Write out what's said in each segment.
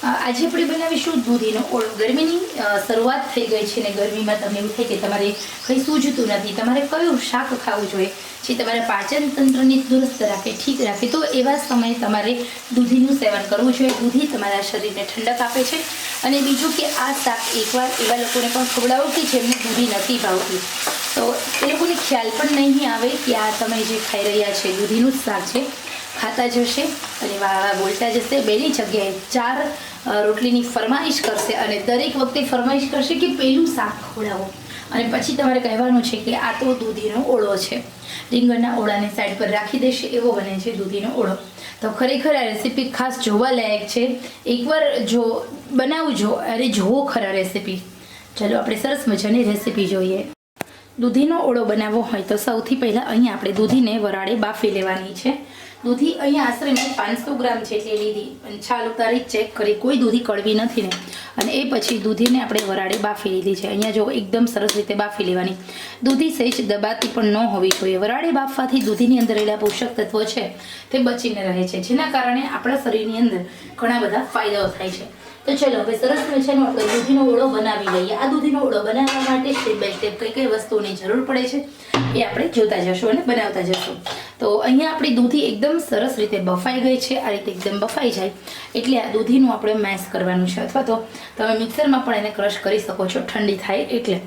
આજે આપણે બનાવીશું દૂધીનો ઓળો। ગરમીની શરૂઆત થઈ ગઈ છે ને ગરમીમાં તમને એવું થાય કે તમારે કંઈ સૂઝતું નથી, તમારે કયું શાક ખાવું જોઈએ જે તમારા પાચન તંત્રને દુરસ્ત રાખે, ઠીક રાખે, તો એવા સમયે તમારે દૂધીનું સેવન કરવું જોઈએ। દૂધી તમારા શરીરને ઠંડક આપે છે। અને બીજું કે આ શાક એકવાર એવા લોકોને પણ ખવડાવો કે જેમને દૂધી નથી ભાવતી, તો એ લોકોને ખ્યાલ પણ નહીં આવે કે આ તમે જે ખાઈ રહ્યા છે દૂધીનું જ શાક છે। ખાતા જશે અને વાહ વાહ બોલતા જશે, બેની જગ્યાએ 4 રોટલીની ફરમાઈશ કરશે અને દરેક વખતે ફરમાઈશ કરશે કે પેલું શાક ખવડાવો। અને પછી તમારે કહેવાનું છે કે આ તો દૂધીનો ઓળો છે। રીંગણના ઓળાને સાઈડ પર રાખી દેશે, એવો બને છે દૂધીનો ઓળો। તો ખરેખર આ રેસીપી ખાસ જોવા લાયક છે, એકવાર જો બનાવજો, અરે જોવો ખરા રેસીપી। ચાલો આપણે સરસ મજાની રેસીપી જોઈએ। દૂધીનો ઓળો બનાવવો હોય તો સૌથી પહેલાં અહીંયા આપણે દૂધીને વરાળે બાફી લેવાની છે। દૂધી અહીંયા આશરે મેં 500 ગ્રામ જેટલી લીધી અને છાલ ઉતારી ચેક કરી, કોઈ દૂધી કડવી નથી ને। અને એ પછી દૂધીને આપણે વરાળે બાફી લીધી છે। અહીંયા જો એકદમ સરસ રીતે બાફી લેવાની, દૂધી સહેજ દબાતી પણ ન હોવી જોઈએ। વરાળે બાફવાથી દૂધીની અંદર રહેલા પોષક તત્વો છે તે બચીને રહે છે, જેના કારણે આપણા શરીરની અંદર ઘણા બધા ફાયદાઓ થાય છે। તો ચલો હવે સરસ મજાનો આપણે દૂધીનો ઓળો બનાવી લઈએ। આ દૂધીનો ઓળો બનાવવા માટે સ્ટેપ બાય સ્ટેપ કઈ કઈ વસ્તુઓની જરૂર પડે છે એ આપણે જોતા જશું અને બનાવતા જશું। તો અહીંયા આપણી દૂધી એકદમ સરસ રીતે બફાઈ ગઈ છે। આ રીતે એકદમ બફાઈ જાય એટલે આ દૂધીનું આપણે મેશ કરવાનું છે, અથવા તો તમે મિક્સરમાં પણ એને ક્રશ કરી શકો છો ઠંડી થાય એટલે।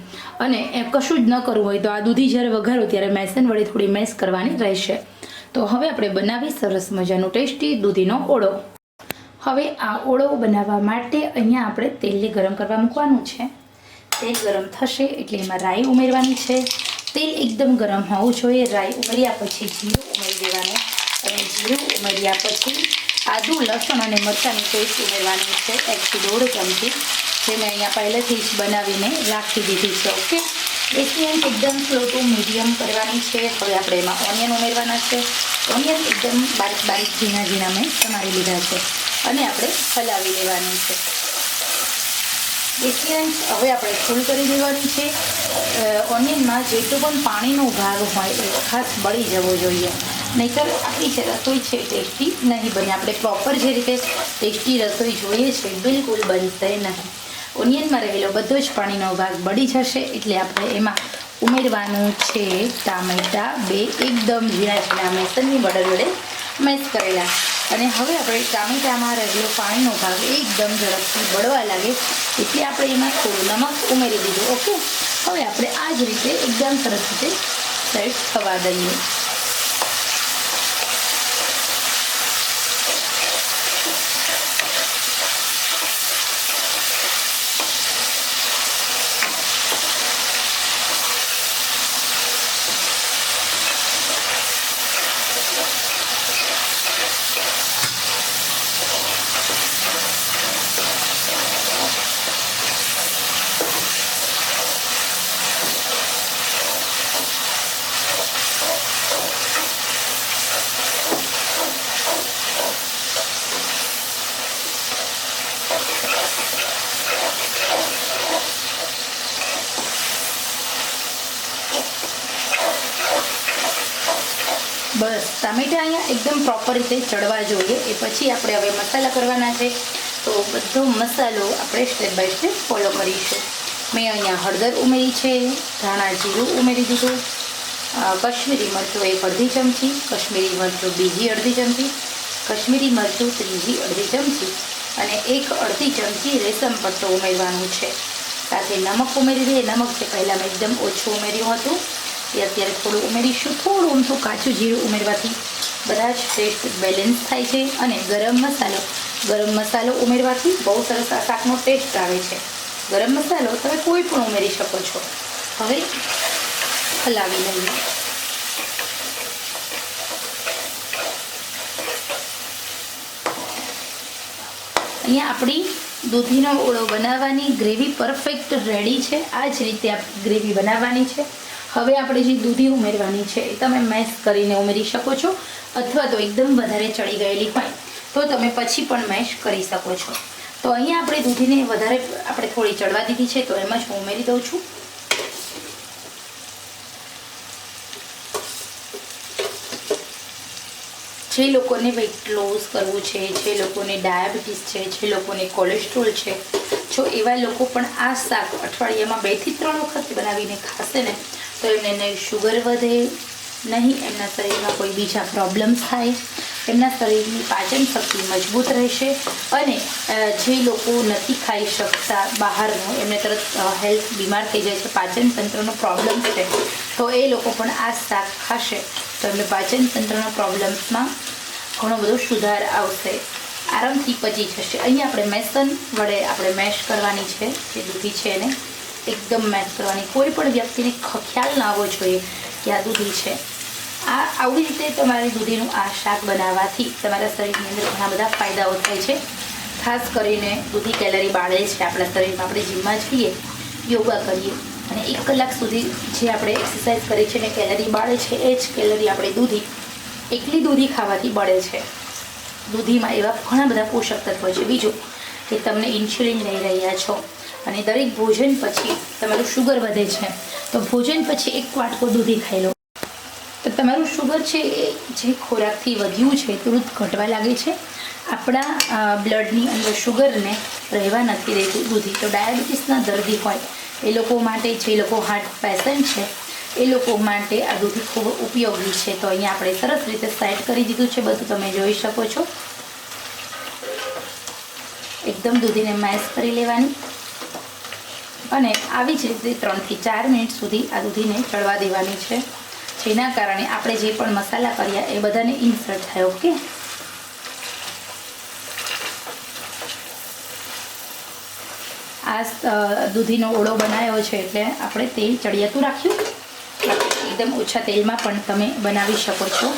અને એ કશું જ ન કરવું હોય તો આ દૂધી જ્યારે વઘારો ત્યારે મેસન વડે થોડી મેશ કરવાની રહેશે। તો હવે આપણે બનાવી સરસ મજાનું ટેસ્ટી દૂધીનો ઓળો। હવે આ ઓળો બનાવવા માટે અહીંયા આપણે તેલને ગરમ કરવા મૂકવાનું છે। તેલ ગરમ થશે એટલે એમાં રાઈ ઉમેરવાની છે। તેલ એકદમ ગરમ હોવું જોઈએ। રાઈ ઉમેર્યા પછી જીરું ઉમેરી દેવાનું અને જીરું ઉમેર્યા પછી આદું, લસણ અને મરચાંની પેસ્ટ ઉમેરવાની છે, 1 થી 1.5 ચમચી, જે મેં અહીંયા પહેલેથી જ બનાવીને રાખી દીધી છે। ઓકે, ગેસની આંચ એકદમ સ્લો ટુ મીડિયમ કરવાની છે। હવે આપણે એમાં ઓનિયન ઉમેરવાના છે। ઓનિયન એકદમ બારીક બારીક ઝીણા ઝીણા મેં સમારી લીધા છે અને આપણે હલાવી લેવાનું છે। ગેસની આંચ હવે આપણે ફૂલ કરી દેવાની છે। ઓનિયનમાં જેટલું પણ પાણીનો ભાગ હોય એ ખાસ બળી જવો જોઈએ, નહીંતર આપણી જે રસોઈ છે ટેસ્ટી નહીં બને। આપણે પ્રોપર જે રીતે ટેસ્ટી રસોઈ જોઈએ છે બિલકુલ બનશે નહીં। ઓનિયનમાં રહેલો બધો જ પાણીનો ભાગ બળી જશે એટલે આપણે એમાં ઉમેરવાનું છે ટામેટાં 2 એકદમ ઝીણા ઝીણા મેસનની મદદ વડે મેશ કરેલા। અને હવે આપણે ટામેટામાં રહેલો પાણીનો ભાગ એકદમ ઝડપથી બળવા લાગે એટલે આપણે એમાં થોડું નમક ઉમેરી દીધું। ઓકે, હવે આપણે આ જ રીતે એકદમ સરસ રીતે સેટ થવા દઈએ। બસ ટામેટાં અહીંયા એકદમ પ્રોપર રીતે ચડવા જોઈએ, એ પછી આપણે હવે મસાલા કરવાના છે। તો બધો મસાલો આપણે સ્ટેપ બાય સ્ટેપ ફોલો કરીશું। મેં અહીંયા હળદર ઉમેરી છે, ધાણા જીરું ઉમેરી દીધું, કશ્મીરી મરચું 1 અડધી ચમચી, કશ્મીરી મરચું બીજી અડધી ચમચી, કશ્મીરી મરચું ત્રીજી અડધી ચમચી અને 1 અડધી ચમચી રેશમ પટ્ટો ઉમેરવાનું છે। સાથે નમક ઉમેરી દઈએ। નમક જે પહેલાં મેં એકદમ ઓછું ઉમેર્યું હતું એ અત્યારે થોડું ઉમેરીશું। થોડું અમથું કાચું જીરું ઉમેરવાથી બધા જ ટેસ્ટ બેલેન્સ થાય છે। અને ગરમ મસાલો ઉમેરવાથી બહુ સરસ આ શાકનો ટેસ્ટ આવે છે। ગરમ મસાલો તમે કોઈ પણ ઉમેરી શકો છો। હવે હલાવી લઈએ। અહીંયા આપણી દૂધીનો ઓળો બનાવવાની ગ્રેવી પરફેક્ટ રેડી છે। આ જ રીતે આપણી ગ્રેવી બનાવવાની છે। હવે આપણે જે દૂધી ઉમેરવાની છે એ તમે મેશ કરીને ઉમેરી શકો છો, અથવા તો એકદમ વધારે ચડી ગયેલી હોય તો તમે પછી પણ મેશ કરી શકો છો। તો અહીંયા આપણે દૂધીને વધારે આપણે થોડી ચડવા દીધી છે તો એમાં જ હું ઉમેરી દઉં છું। જે લોકોને વેઇટ લોસ કરવું છે, જે લોકોને ડાયાબિટીસ છે, જે લોકોને કોલેસ્ટ્રોલ છે, જો એવા લોકો પણ આ શાક અઠવાડિયામાં 2 થી 3 વખત બનાવીને ખાશે ને તો એમને નહીં શુગર વધે, નહીં એમના શરીરમાં કોઈ બીજા પ્રોબ્લેમ્સ થાય, એમના શરીરની પાચન શક્તિ મજબૂત રહેશે અને જે લોકો નથી ખાઈ શકતા બહારનું, એમને તરત હેલ્થ બીમાર થઈ જાય છે, પાચન તંત્રનો પ્રોબ્લેમ છે, તો એ લોકો પણ આ શાક ખાશે તો એમને પાચન તંત્રના પ્રોબ્લેમ્સમાં ઘણો બધો સુધાર આવશે, આરામથી પચી જશે. અહીંયા આપણે મેસન વડે આપણે મેશ કરવાની છે, જે દૂધી છે એને એકદમ મેશ કરવાની. કોઈ પણ વ્યક્તિને ખ્યાલ ના આવવો જોઈએ કે આ દૂધી છે. આવી રીતે તમારે દૂધીનું આ શાક બનાવવાથી તમારા શરીરની અંદર ઘણા બધા ફાયદાઓ થાય છે. ખાસ કરીને દૂધી કેલરી બાળે છે આપણા શરીરમાં. આપણે જીમમાં જઈએ, યોગા કરીએ અને 1 કલાક સુધી જે આપણે એક્સરસાઇઝ કરીએ છીએ ને કેલરી બાળે છે, એ જ કેલરી આપણે એકલી દૂધી ખાવાથી બળે છે. દૂધીમાં એવા ઘણા બધા પોષક તત્વો છે. બીજું કે તમને ઇન્સ્યુલિન લઈ રહ્યા છો અને દરેક ભોજન પછી તમારું શુગર વધે છે, તો ભોજન પછી 1 વાટકો દૂધી ખાઈ લો તો તમારું શુગર છે એ જે ખોરાકથી વધ્યું છે તુરંત ઘટવા લાગે છે. આપણા બ્લડની અંદર શુગરને રહેવા નથી દેતું દૂધી. તો ડાયાબિટીસના દર્દી હોય એ લોકો માટે, જે લોકો હાર્ટ પેશન્ટ છે એ લોકો માટે આ દૂધી ખૂબ ઉપયોગી છે. તો અહીંયા આપણે સરસ રીતે સેટ કરી દીધું છે, બધું તમે જોઈ શકો છો. એકદમ દૂધીને મેશ કરી લેવાની અને આવી જ રીતે 3 થી 4 મિનિટ સુધી આ દૂધીને ચડવા દેવાની છે, જેના કારણે આપણે જે પણ મસાલા કર્યા એ બધાને ઇન્સર્ટ થાય. ઓકે, આ દૂધીનો ઓળો બનાવ્યો છે એટલે આપણે તેલ ચડિયાતું રાખ્યું. એકદમ ઓછા તેલમાં પણ તમે બનાવી શકો છો.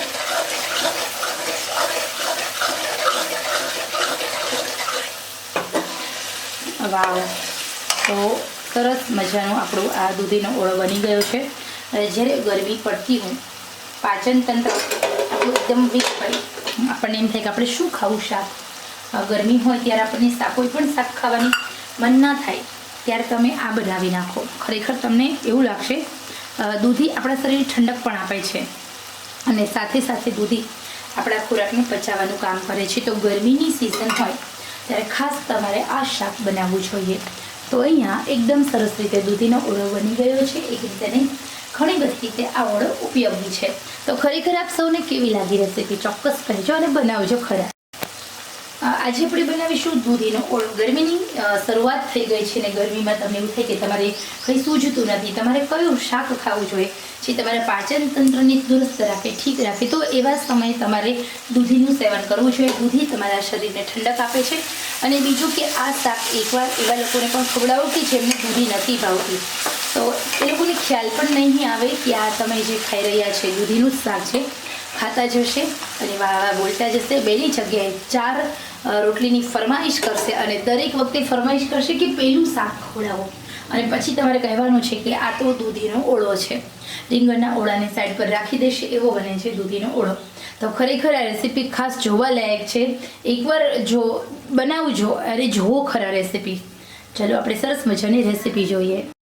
વાવ, તો સરસ મજાનો આપણો આ દૂધીનો ઓળો બની ગયો છે. જ્યારે ગરમી પડતી હોય, પાચન તંત્ર આપણું એકદમ વીક હોય, આપણને એમ થાય કે આપણે શું ખાવું શાક. ગરમી હોય ત્યારે આપણને કોઈ પણ શાક ખાવાની મન ના થાય, ત્યારે તમે આ બનાવી નાખો. ખરેખર તમને એવું લાગશે. દૂધી આપણા શરીરને ઠંડક પણ આપે છે અને સાથે સાથે દૂધી આપણા ખોરાકને પચાવવાનું કામ કરે છે. તો ગરમીની સિઝન હોય ત્યારે ખાસ તમારે આ શાક બનાવવું જોઈએ. તો અહીંયા એકદમ સરસ રીતે દૂધીનો ઓળો બની ગયો છે. એક રીતે નહીં, ઘણી બધી રીતે આ ઓળો ઉપયોગી છે. તો ખરેખર આપ સૌને કેવી લાગી રેસીપી ચોક્કસ કહેજો અને બનાવજો ખરા. આજે આપણે બનાવીશું દૂધીનો ઓળો. ગરમીની શરૂઆત થઈ ગઈ છે ને ગરમીમાં તમને એવું થાય કે તમારે કંઈ સૂઝતું નથી, તમારે કયું શાક ખાવું જોઈએ જે તમારા પાચન તંત્રને દુરસ્ત રાખે, ઠીક રાખે. તો એવા સમયે તમારે દૂધીનું સેવન કરવું જોઈએ. દૂધી તમારા શરીરને ઠંડક આપે છે. અને બીજું કે આ શાક એકવાર એવા લોકોને પણ ખવડાવો કે જેમને દૂધી નથી ભાવતી, તો એ લોકોને ખ્યાલ પણ નહીં આવે કે આ તમે જે ખાઈ રહ્યા છે દૂધીનું જ શાક છે. ખાતા જશે અને વાહ બોલતા જશે. 2ની જગ્યાએ 4 રોટલીની ફરમાઈશ કરશે અને દરેક વખતે ફરમાઈશ કરશે કે પેલું શાક ખવડાવો. અને પછી તમારે કહેવાનું છે કે આ તો દૂધીનો ઓળો છે. રીંગણના ઓળાને સાઈડ પર રાખી દેશે, એવો બને છે દૂધીનો ઓળો. તો ખરેખર આ રેસીપી ખાસ જોવા લાયક છે. એકવાર જો બનાવજો, અરે જોવો ખરા રેસીપી. ચાલો આપણે સરસ મજાની રેસીપી જોઈએ.